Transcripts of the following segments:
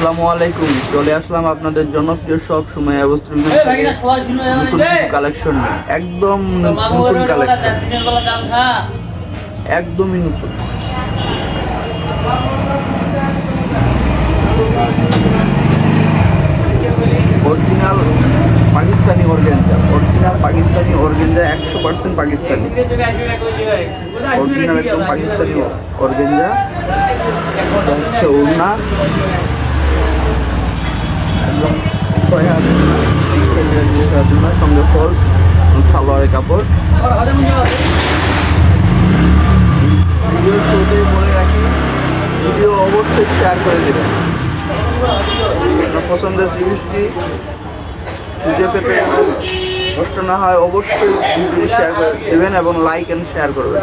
আসসালামু আলাইকুম। চলে আসলাম আপনাদের জনপ্রিয় সব সময় অবস্থিত নতুন কালেকশন নিয়ে। একদম নতুন কালেকশন, একদমই নতুন। Original Pakistani organza, 100% Pakistani, original একদম পাকিস্তানি অর্গেঞ্জা। হচ্ছে ওড়না একদম 6 হাত সঙ্গে ফলস সালোয়ারের কাপড়। ভিডিও শুরুতে বলে রাখি, ভিডিও অবশ্যই শেয়ার করে দেবেন। আপনার পছন্দের জিনিসটি খুঁজে পেতে কষ্ট না হয় অবশ্যই ভিডিওটি শেয়ার করে দেবেন এবং লাইক অ্যান্ড শেয়ার করবেন।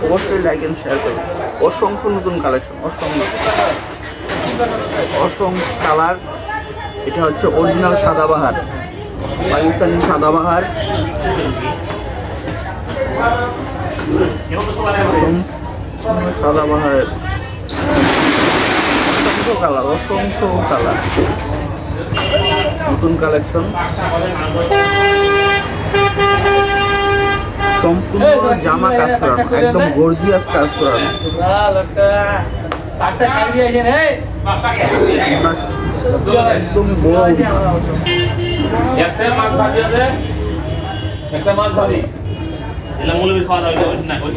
অবশ্যই লাইক অ্যান্ড শেয়ার করবেন। অসংখ্য নতুন কালেকশন, অসংখ্য কালার। এটা হচ্ছে অরিজিনাল সাদাবাহার, পাকিস্তানি সাদাবাহার। সাদাবাহারের অসংখ্য কালার, নতুন কালেকশন। সম্পূর্ণ জামা কাজ করানো, একদম গর্জিয়াস কাজ করানো। একদম বড়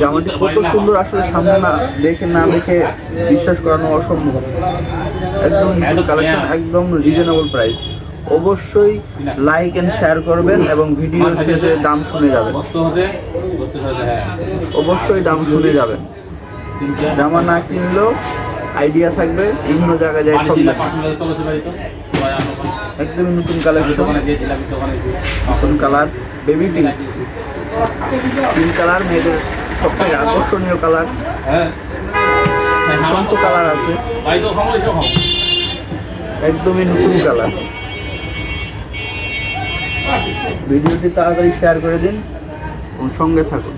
জামাটি কত সুন্দর, আসলে সামনে না দেখে বিশ্বাস করানো অসম্ভব। একদম নতুন কালেকশন, একদম রিজনেবল প্রাইস। অবশ্যই লাইক এন্ড শেয়ার করবেন এবং ভিডিও শেষে দাম শুনে যাবেন। অবশ্যই দাম শুনে যাবেন। জামা না কিনলেও আইডিয়া থাকবে, বিভিন্ন জায়গায় যাই ঠকবে। একদমই নতুন কালেকশন, নতুন কালার। বেবি পিঙ্ক কালার, মেয়েদের সবথেকে আকর্ষণীয় কালার। অসংখ্য কালার আছে, একদমই নতুন কালার। ভিডিওটি তাড়াতাড়ি শেয়ার করে দিন এবং সঙ্গে থাকুন।